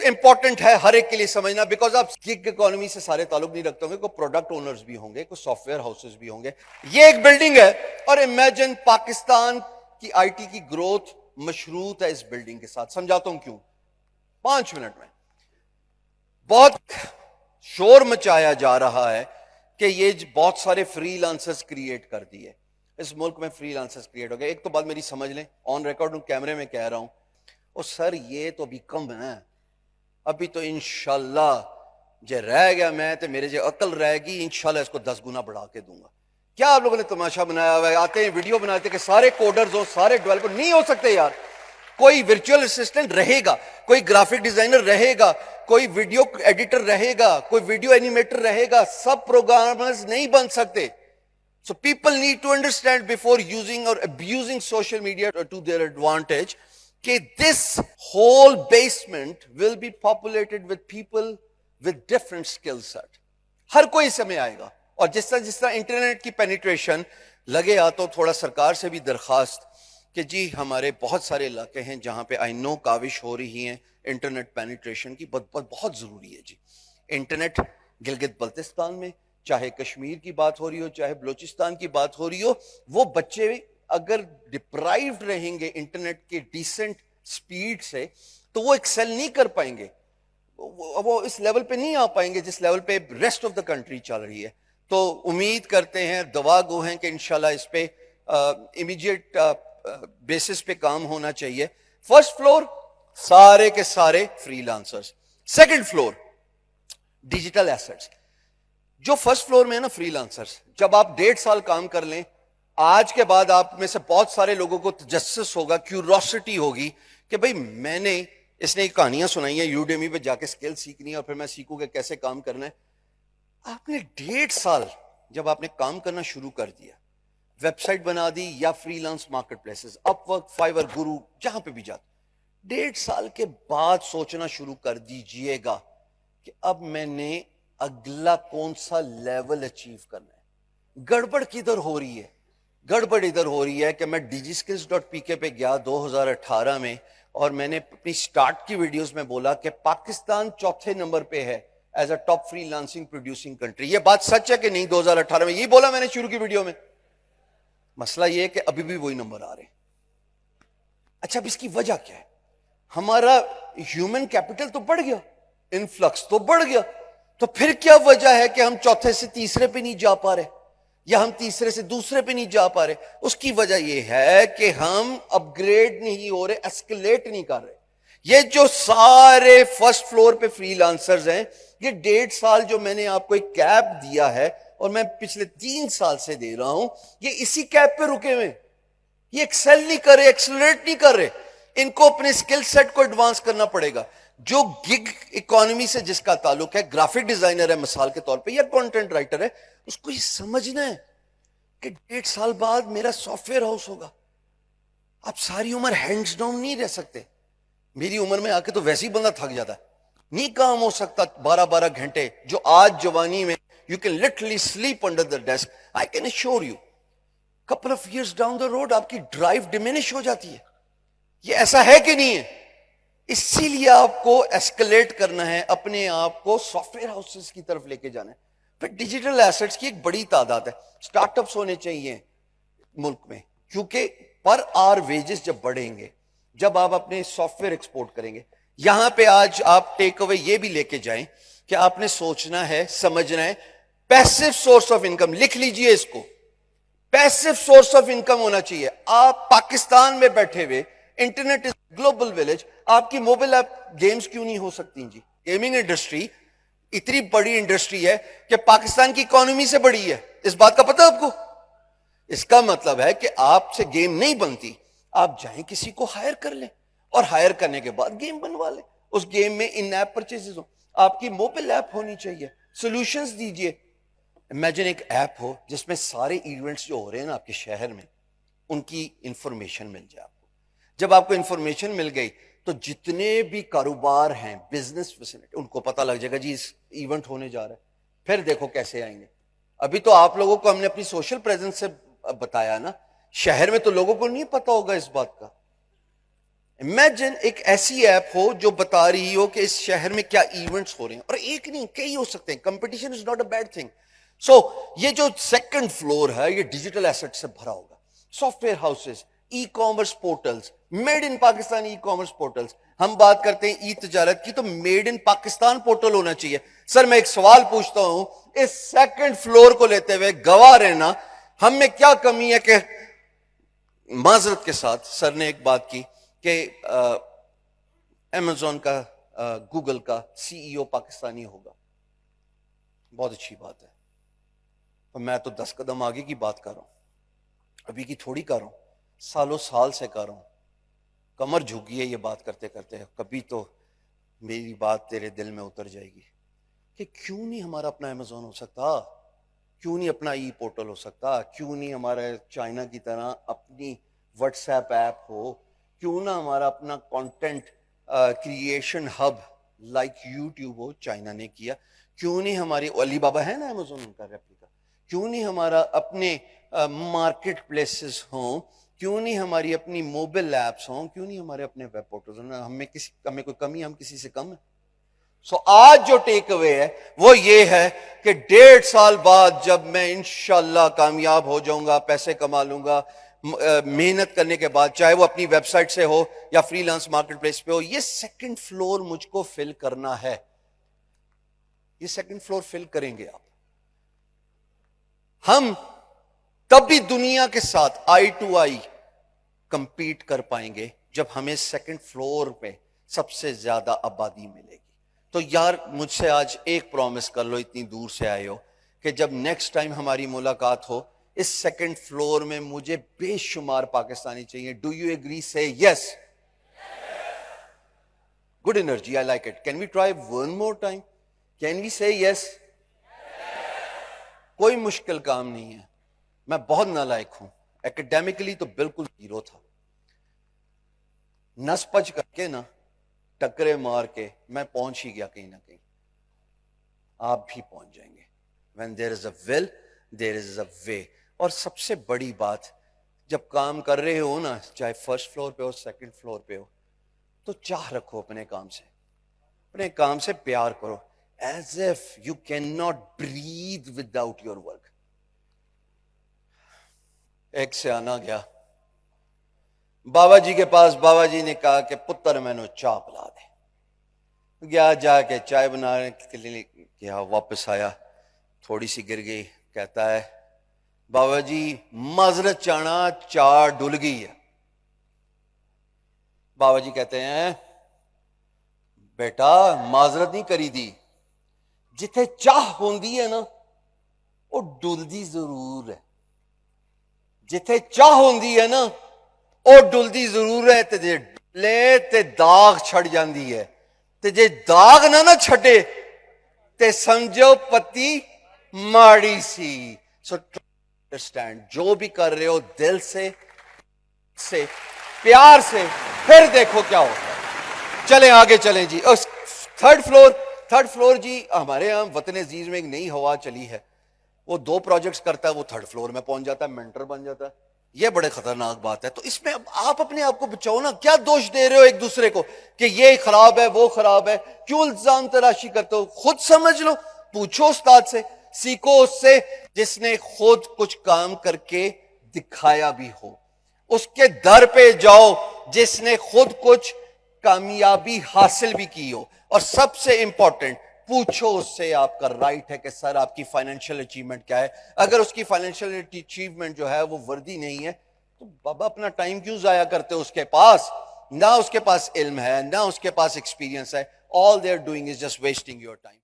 Important है हर एक के लिए समझना, बिकॉज आप गिग इकोनॉमी से सारे ताल्लुक नहीं रखते होंगे, कोई प्रोडक्ट ओनर्स भी होंगे, कोई सॉफ्टवेयर हाउसेस भी होंगे। ये एक बिल्डिंग है और इमेजिन पाकिस्तान की आईटी की ग्रोथ मशरूत है इस बिल्डिंग के साथ। समझाता हूं क्यों, 5 मिनट में। बहुत शोर मचाया जा रहा है कि ये बहुत सारे फ्रीलांसर्स क्रिएट कर दिए इस मुल्क में, फ्रीलांसर्स क्रिएट हो गए। एक तो बात मेरी समझ लें, ऑन रिकॉर्ड कैमरे में कह रहा हूं, और सर ये तो अभी कम है, अभी तो इंशाल्लाह जे रह गया मैं तो मेरे जो अकल रहेगी इंशाल्लाह इसको 10 गुना बढ़ा के दूंगा। क्या आप लोगों ने तमाशा बनाया हुआ है, आते हैं वीडियो बनाते हैं कि सारे कोडर्स हो, सारे डेवलपर नहीं हो सकते यार। कोई वर्चुअल असिस्टेंट रहेगा, कोई ग्राफिक डिजाइनर रहेगा, कोई वीडियो एडिटर रहेगा, कोई वीडियो एनिमेटर रहेगा, सब प्रोग्रामर्स नहीं बन सकते। So people need to understand before using or abusing social media to their advantage that this whole basement will be populated with people with different skill set. हर कोई इसमें आएगा, और जिस तरह इंटरनेट की पेनिट्रेशन लगे आ, तो थोड़ा सरकार से भी दरखास्त कि जी हमारे बहुत सारे इलाके हैं जहां पे आई नो काविश हो रही हैं इंटरनेट पेनिट्रेशन की, बहुत जरूरी है जी। इंटरनेट गिलगित बल्तिस्तान में, चाहे कश्मीर की बात हो रही हो, चाहे बलूचिस्तान की बात हो रही हो, वो बच्चे अगर डिप्राइव्ड रहेंगे इंटरनेट के डिसेंट स्पीड से तो वो एक्सेल नहीं कर पाएंगे, वो इस लेवल पे नहीं आ पाएंगे जिस लेवल पे रेस्ट ऑफ द कंट्री चल रही है। तो उम्मीद करते हैं, दुआ गो हैं कि इंशाल्लाह इस पे इमीडिएट बेसिस पे काम होना चाहिए। फर्स्ट फ्लोर सारे के सारे freelancers, second floor digital assets. जो फर्स्ट फ्लोर में है ना फ्रीलांसर्स, जब आप 1.5 साल काम कर लें, आज के बाद आप में से बहुत सारे लोगों को तजस्सुस होगा, क्यूरोसिटी होगी कि भाई मैंने, इसने कहानियां सुनाई है यूडेमी पे जाके स्किल सीखनी है और फिर मैं सीखूं कि कैसे काम करना है। आपने 1.5 साल जब आपने काम करना शुरू कर दिया, वेबसाइट बना दी या freelance marketplaces, Upwork, Fiverr, Guru, जहां पे भी जाते, 1.5 साल के बाद सोचना शुरू कर दीजिएगा कि अब मैंने अगला कौन सा लेवल अचीव करना है। गड़बड़ किधर हो रही है? गड़बड़ इधर हो रही है कि मैं digiskills.pk पे गया 2018 में, और मैंने अपनी स्टार्ट की वीडियोस में बोला कि पाकिस्तान 4थे नंबर पे है as a top freelancing producing country. ये बात सच है कि नहीं? 2018 में यही बोला मैंने शुरू की वीडियो में। मसला ये है कि अभी भी वही नंबर आ रहे हैं। अच्छा, अब इसकी वजह क्या है? हमारा ह्यूमन कैपिटल तो बढ़ गया, इनफ्लक्स तो बढ़ गया, तो फिर क्या वजह है कि हम चौथे से तीसरे पे नहीं जा पा रहे, या हम तीसरे से दूसरे पे नहीं जा पा रहे? उसकी वजह यह है कि हम अपग्रेड नहीं हो रहे, एस्केलेट नहीं कर रहे। ये जो सारे फर्स्ट फ्लोर पे फ्रीलांसर्स हैं, ये 1.5 साल जो मैंने आपको एक कैप दिया है और मैं पिछले 3 साल से दे रहा हूं, ये इसी कैप पे रुके हुए। ये एक्सेल नहीं कर रहे, एक्सेलरेट नहीं कर रहे। इनको अपने स्किल सेट को एडवांस करना पड़ेगा। जो गिग इकोनॉमी से जिसका ताल्लुक है, ग्राफिक डिजाइनर है मिसाल के तौर पे, या कंटेंट राइटर है, उसको ये समझना है कि 1.5 साल बाद मेरा सॉफ्टवेयर हाउस होगा। आप सारी उम्र हैंड्स डाउन नहीं रह सकते। मेरी उम्र में आके तो वैसे ही बंदा थक जाता है, नहीं काम हो सकता 12-12 घंटे। जो आज जवानी में you can literally sleep under the desk, I can assure you couple of years down the road आपकी ड्राइव डिमिनिश हो जाती है। ये ऐसा है कि नहीं है? इसीलिए आपको एस्केलेट करना है, अपने आप को सॉफ्टवेयर हाउसेस की तरफ लेके जाना है। फिर डिजिटल एसेट्स की एक बड़ी तादाद है, स्टार्टअप्स होने चाहिए मुल्क में, क्योंकि पर आवर वेजेस जब बढ़ेंगे, जब आप अपने सॉफ्टवेयर एक्सपोर्ट करेंगे। यहां पे आज आप टेक अवे ये भी लेके जाएं कि आपने सोचना है, समझना है, पैसिव सोर्स ऑफ इनकम। लिख लीजिए इसको, पैसिव सोर्स ऑफ इनकम होना चाहिए। आप पाकिस्तान में बैठे हुए, इंटरनेट इज ग्लोबल विलेज, आपकी मोबाइल ऐप गेम्स क्यों नहीं हो सकती जी? गेमिंग इंडस्ट्री इतनी बड़ी इंडस्ट्री है कि पाकिस्तान की इकोनॉमी से बड़ी है। इस बात का पता है आपको? इसका मतलब है कि आपसे गेम नहीं बनती, आप जाएं किसी को हायर कर लें, और हायर करने के बाद गेम बनवा लें। उस गेम में इन ऐप परचेजेस हो, आपकी मोबाइल ऐप होनी चाहिए, सॉल्यूशंस दीजिए। इमेजिन एक ऐप हो जिसमें सारे इवेंट्स जो हो रहे हैं ना आपके शहर में, उनकी इंफॉर्मेशन मिल जाए आपको। जब आपको इंफॉर्मेशन मिल गई तो जितने भी कारोबार हैं, बिजनेस फैसिलिटी, उनको पता लग जाएगा जी इस इवेंट होने जा रहा है। फिर देखो कैसे आएंगे। अभी तो आप लोगों को हमने अपनी सोशल प्रेजेंस से बताया ना, शहर में तो लोगों को नहीं पता होगा इस बात का। امیجن ایک ایسی ایپ ہو جو بتا رہی ہو کہ اس شہر میں کیا ایونٹس ہو رہے ہیں, اور ایک نہیں کئی ہو سکتے ہیں. Competition is not a bad thing. So یہ جو سیکنڈ فلور ہے یہ ڈیجیٹل ایسٹ سے بھرا ہوگا. Soft where houses, e commerce portals, made in Pakistan e commerce portals. ہم بات کرتے ہیں ای تجارت کی تو میڈ ان پاکستان پورٹل ہونا چاہیے. سر میں ایک سوال پوچھتا ہوں, اس سیکنڈ فلور کو لیتے ہوئے گواہ رہنا, ہم میں کیا کمی ہے کہ معذرت کے ساتھ سر نے ایک بات کی کہ امیزون کا گوگل کا سی ای او پاکستانی ہوگا. بہت اچھی بات ہے, میں تو 10 قدم آگے کی بات کر رہا ہوں, ابھی کی تھوڑی کر رہا ہوں, سالوں سال سے کر رہا ہوں. کمر جھکی ہے یہ بات کرتے کرتے. کبھی تو میری بات تیرے دل میں اتر جائے گی کہ کیوں نہیں ہمارا اپنا امیزون ہو سکتا, کیوں نہیں اپنا ای پورٹل ہو سکتا, کیوں نہیں ہمارا چائنا کی طرح اپنی واٹس ایپ ایپ ہو, کیوں نہ ہمارا اپنا content creation hub like YouTube ہو, چائنا نے کیا. کیوں نہیں ہماری علی بابا ہے نا امیزون کا ریپلیکا, کیوں نہیں ہمارا اپنے مارکیٹ پلیسز ہوں, کیوں نہیں ہماری اپنی موبائل ایپس ہوں, کیوں نہیں ہمارے اپنے ویب پورٹلز ہوں. ہمیں کوئی کمی, ہم کسی سے کم ہے. سو آج جو ٹیک اوے ہے وہ یہ ہے کہ 1.5 سال بعد جب میں انشاءاللہ کامیاب ہو جاؤں گا, پیسے کما لوں گا, محنت کرنے کے بعد, چاہے وہ اپنی ویب سائٹ سے ہو یا فری لانس مارکیٹ پلیس پہ ہو, یہ سیکنڈ فلور مجھ کو فل کرنا ہے. یہ سیکنڈ فلور فل کریں گے آپ, ہم تب بھی دنیا کے ساتھ آئی ٹو آئی کمپیٹ کر پائیں گے جب ہمیں سیکنڈ فلور پہ سب سے زیادہ آبادی ملے گی. تو یار مجھ سے آج ایک پرومس کر لو, اتنی دور سے آئے ہو, کہ جب نیکسٹ ٹائم ہماری ملاقات ہو اس سیکنڈ فلور میں مجھے بے شمار پاکستانی چاہیے. Do you agree? Say yes. Good energy, I like it. Can we try one more time? Can we say yes? کوئی مشکل کام نہیں ہے. میں بہت نالائق ہوں, ایکڈیمکلی تو بالکل زیرو تھا. نس پچ کر کے نا, ٹکرے مار کے میں پہنچ ہی گیا کہیں نہ کہیں. آپ بھی پہنچ جائیں گے. when there is a will there is a way. اور سب سے بڑی بات, جب کام کر رہے ہو نا, چاہے فرسٹ فلور پہ ہو سیکنڈ فلور پہ ہو, تو چاہ رکھو اپنے کام سے, اپنے کام سے پیار کرو, as if you cannot breathe without your work. ایک سے آنا گیا بابا جی کے پاس, بابا جی نے کہا کہ پتر میں نے چائے پلا دے. گیا, جا کے چائے بنانے کے لیے گیا, واپس آیا, تھوڑی سی گر گئی. کہتا ہے بابا جی معذرت چاہنا, چائے ڈل گئی ہے. بابا جی کہتے ہیں بیٹا معذرت نہیں کری دی, جتھے چاہ ہوندی ہے نا وہ ڈلدی ضرور ہے. جتھے چاہ ہوندی ہے نا وہ ڈلدی ضرور ہے. تے جے ڈلے تے داغ چھڑ جاندی ہے, تے جے داغ نہ چھٹے تے سمجھو پتی ماڑی سی. سو انڈرسٹینڈ, جو بھی کر رہے ہو دل سے پیار سے, پھر دیکھو کیا ہوتا ہے. چلیں آگے چلیں جی. تھرڈ فلور جی, ہمارے یہاں وطن عزیز میں ایک نئی ہوا چلی ہے, وہ 2 پروجیکٹس کرتا ہے, وہ 3rd فلور میں پہنچ جاتا ہے, مینٹر بن جاتا ہے. یہ بڑے خطرناک بات ہے. تو اس میں اب آپ اپنے آپ کو بچاؤ نا. کیا دوش دے رہے ہو ایک دوسرے کو کہ یہ خراب ہے وہ خراب ہے, کیوں الزام تراشی کرتے ہو؟ خود سمجھ لو, پوچھو استاد سے, سیکھو اس سے جس نے خود کچھ کام کر کے دکھایا بھی ہو. اس کے در پہ جاؤ جس نے خود کچھ کامیابی حاصل بھی کی ہو. اور سب سے امپورٹنٹ, پوچھو اس سے آپ کا رائٹ ہے کہ سر آپ کی فائنینشیل اچیومنٹ کیا ہے. اگر اس کی فائنینشیل اچیومنٹ جو ہے وہ وردی نہیں ہے تو بابا اپنا ٹائم کیوں ضائع کرتے ہو؟ اس کے پاس نہ اس کے پاس علم ہے, نہ اس کے پاس ایکسپیرینس ہے. all they are doing is just wasting your time.